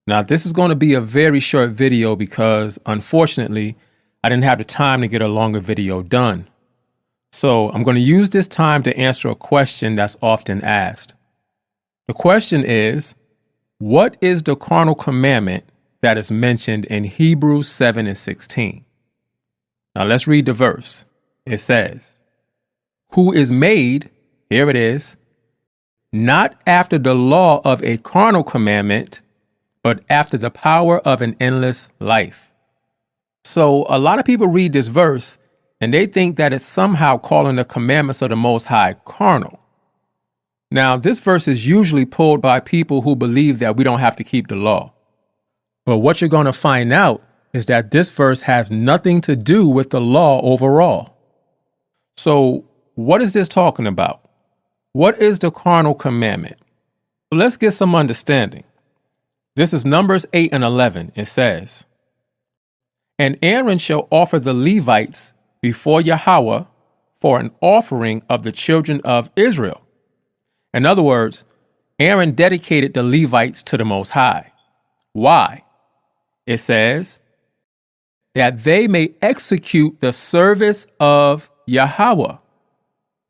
Now, this is going to be a very short video because, unfortunately, I didn't have the time to get a longer video done. So I'm going to use this time to answer a question that's often asked. The question is, what is the carnal commandment that is mentioned in Hebrews 7:16? Now let's read the verse. It says, who is made, here it is, not after the law of a carnal commandment, but after the power of an endless life. So a lot of people read this verse and they think that it's somehow calling the commandments of the Most High carnal. Now, this verse is usually pulled by people who believe that we don't have to keep the law. But what you're going to find out is that this verse has nothing to do with the law overall. So what is this talking about? What is the carnal commandment? Well, let's get some understanding. This is Numbers 8:11. It says, and Aaron shall offer the Levites before Yahweh for an offering of the children of Israel. In other words, Aaron dedicated the Levites to the Most High. Why? It says that they may execute the service of Yahweh.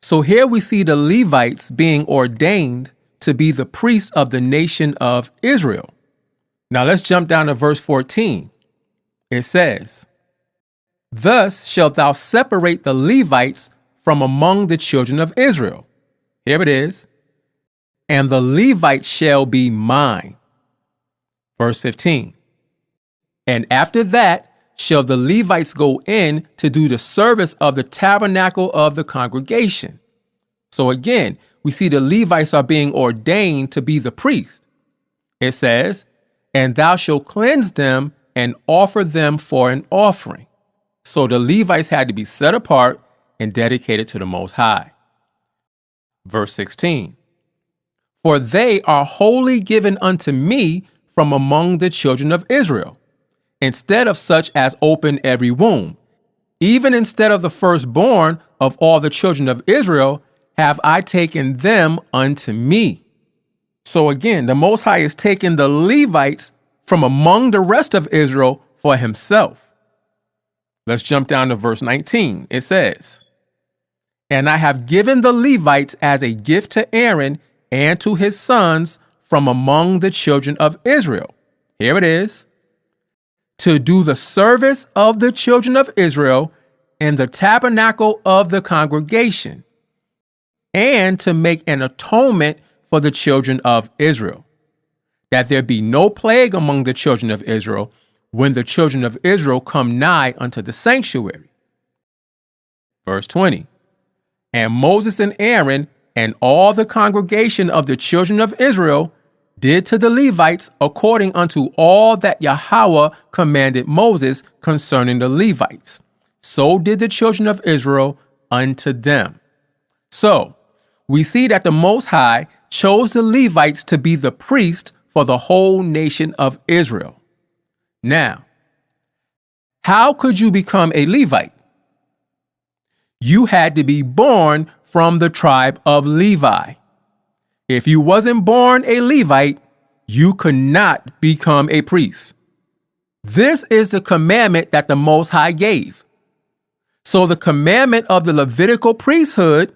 So here we see the Levites being ordained to be the priests of the nation of Israel. Now let's jump down to verse 14. It says, thus shalt thou separate the Levites from among the children of Israel. Here it is. And the Levites shall be mine. Verse 15. And after that shall the Levites go in to do the service of the tabernacle of the congregation. So again, we see the Levites are being ordained to be the priest. It says, and thou shalt cleanse them and offer them for an offering. So the Levites had to be set apart and dedicated to the Most High. Verse 16. For they are wholly given unto me from among the children of Israel, instead of such as open every womb. Even instead of the firstborn of all the children of Israel, have I taken them unto me. So again, the Most High is taking the Levites from among the rest of Israel for himself. Let's jump down to verse 19. It says, and I have given the Levites as a gift to Aaron and to his sons from among the children of Israel. Here it is. To do the service of the children of Israel in the tabernacle of the congregation, and to make an atonement for the children of Israel, that there be no plague among the children of Israel when the children of Israel come nigh unto the sanctuary. Verse 20. And Moses and Aaron and all the congregation of the children of Israel did to the Levites according unto all that Yahweh commanded Moses concerning the Levites. So did the children of Israel unto them. So we see that the Most High chose the Levites to be the priest for the whole nation of Israel. Now, how could you become a Levite? You had to be born from the tribe of Levi. If you wasn't born a Levite, you could not become a priest. This is the commandment that the Most High gave. So the commandment of the Levitical priesthood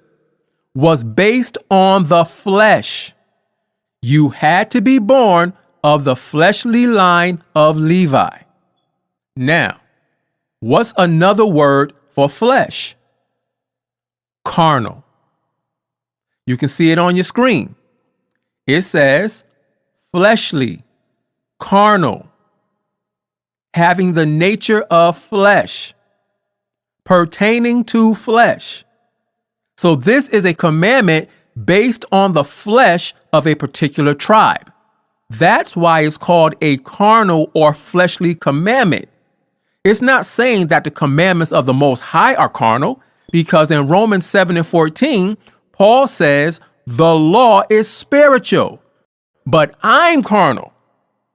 was based on the flesh. You had to be born of the fleshly line of Levi. Now, what's another word for flesh? Carnal. You can see it on your screen. It says fleshly, carnal, having the nature of flesh, pertaining to flesh. So this is a commandment based on the flesh of a particular tribe. That's why it's called a carnal or fleshly commandment. It's not saying that the commandments of the Most High are carnal, because in Romans 7:14, Paul says the law is spiritual, but I'm carnal.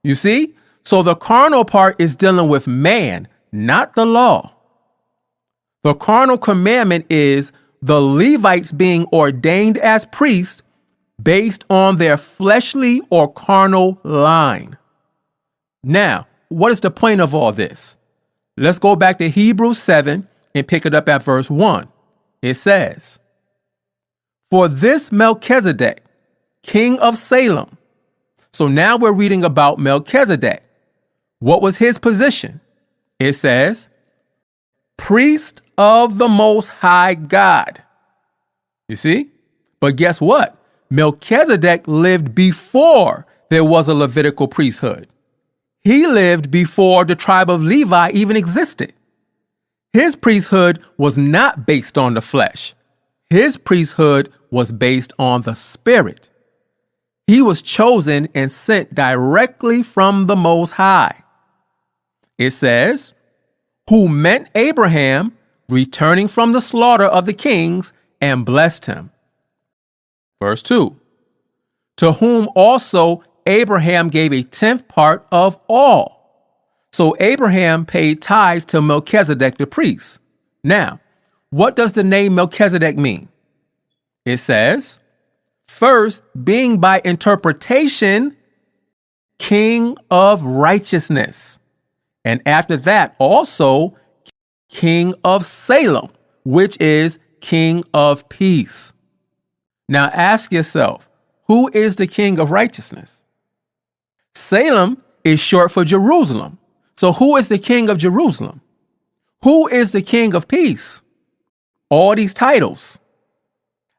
You see? So the carnal part is dealing with man, not the law. The carnal commandment is the Levites being ordained as priests based on their fleshly or carnal line. Now, what is the point of all this? Let's go back to Hebrews 7 and pick it up at verse 1. It says, "For this Melchizedek, king of Salem." So now we're reading about Melchizedek. What was his position? It says, "Priest of the Most High God." You see? But guess what? Melchizedek lived before there was a Levitical priesthood. He lived before the tribe of Levi even existed. His priesthood was not based on the flesh. His priesthood was based on the Spirit. He was chosen and sent directly from the Most High. It says, "Who met Abraham, returning from the slaughter of the kings, and blessed him." Verse 2, "To whom also Abraham gave a tenth part of all." So Abraham paid tithes to Melchizedek the priest. Now, what does the name Melchizedek mean? It says, first, being by interpretation, king of righteousness. And after that, also, king of Salem, which is king of peace. Now ask yourself, who is the king of righteousness? Salem is short for Jerusalem. So who is the king of Jerusalem? Who is the king of peace? All these titles.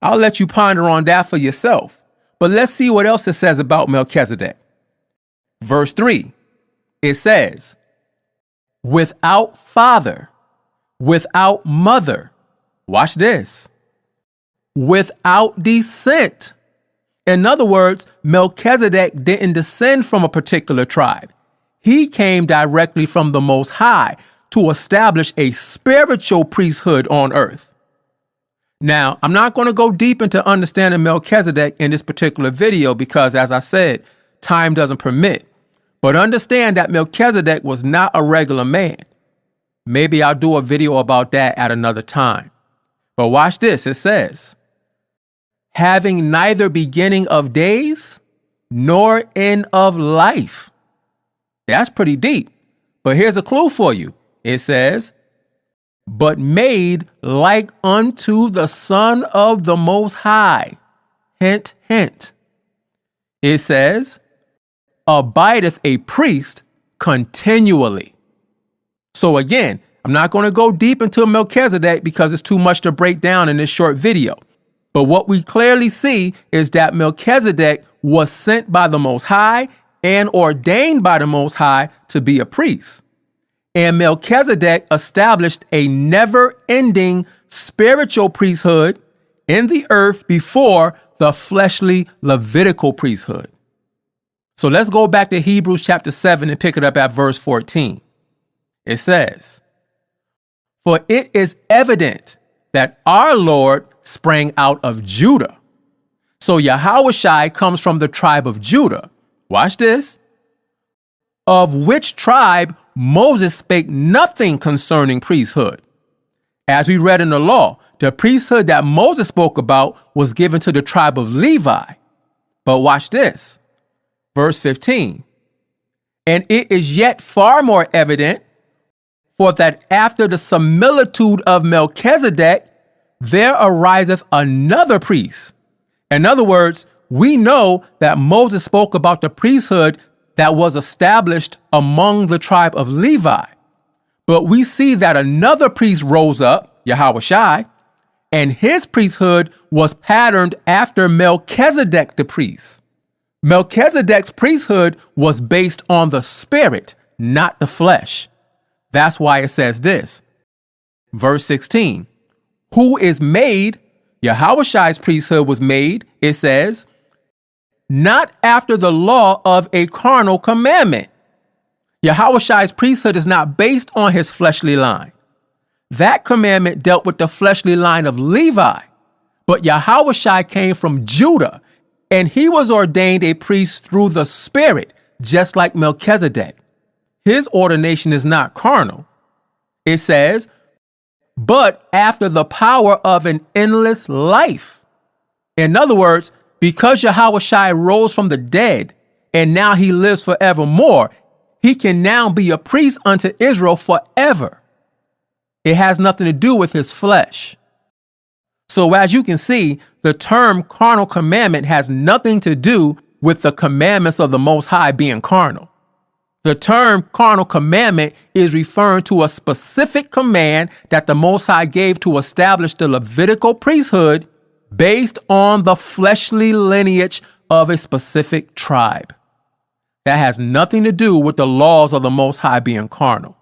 I'll let you ponder on that for yourself. But let's see what else it says about Melchizedek. Verse 3, it says, "Without father, without mother." Watch this. "Without descent." In other words, Melchizedek didn't descend from a particular tribe. He came directly from the Most High to establish a spiritual priesthood on earth. Now, I'm not going to go deep into understanding Melchizedek in this particular video because, as I said, time doesn't permit. But understand that Melchizedek was not a regular man. Maybe I'll do a video about that at another time. But watch this. It says, "Having neither beginning of days nor end of life." That's pretty deep. But here's a clue for you. It says, "But made like unto the Son of the Most High." Hint, hint. It says, "Abideth a priest continually." So again, I'm not going to go deep into Melchizedek because it's too much to break down in this short video. But what we clearly see is that Melchizedek was sent by the Most High and ordained by the Most High to be a priest. And Melchizedek established a never-ending spiritual priesthood in the earth before the fleshly Levitical priesthood. So let's go back to Hebrews chapter 7 and pick it up at verse 14. It says, "For it is evident that our Lord sprang out of Judah." So Yahushua comes from the tribe of Judah. Watch this. "Of which tribe Moses spake nothing concerning priesthood." As we read in the law, the priesthood that Moses spoke about was given to the tribe of Levi. But watch this. Verse 15. "And it is yet far more evident, for that after the similitude of Melchizedek, there ariseth another priest." In other words, we know that Moses spoke about the priesthood that was established among the tribe of Levi. But we see that another priest rose up, Yahushua, and his priesthood was patterned after Melchizedek the priest. Melchizedek's priesthood was based on the spirit, not the flesh. That's why it says this. Verse 16, "Who is made," Yahushua's priesthood was made, it says, "not after the law of a carnal commandment." Yahushua's priesthood is not based on his fleshly line. That commandment dealt with the fleshly line of Levi. But Yahushua came from Judah, and he was ordained a priest through the Spirit, just like Melchizedek. His ordination is not carnal. It says, "but after the power of an endless life." In other words, because Yahushua rose from the dead and now he lives forevermore, he can now be a priest unto Israel forever. It has nothing to do with his flesh. So as you can see, the term carnal commandment has nothing to do with the commandments of the Most High being carnal. The term carnal commandment is referring to a specific command that the Most High gave to establish the Levitical priesthood based on the fleshly lineage of a specific tribe. That has nothing to do with the laws of the Most High being carnal.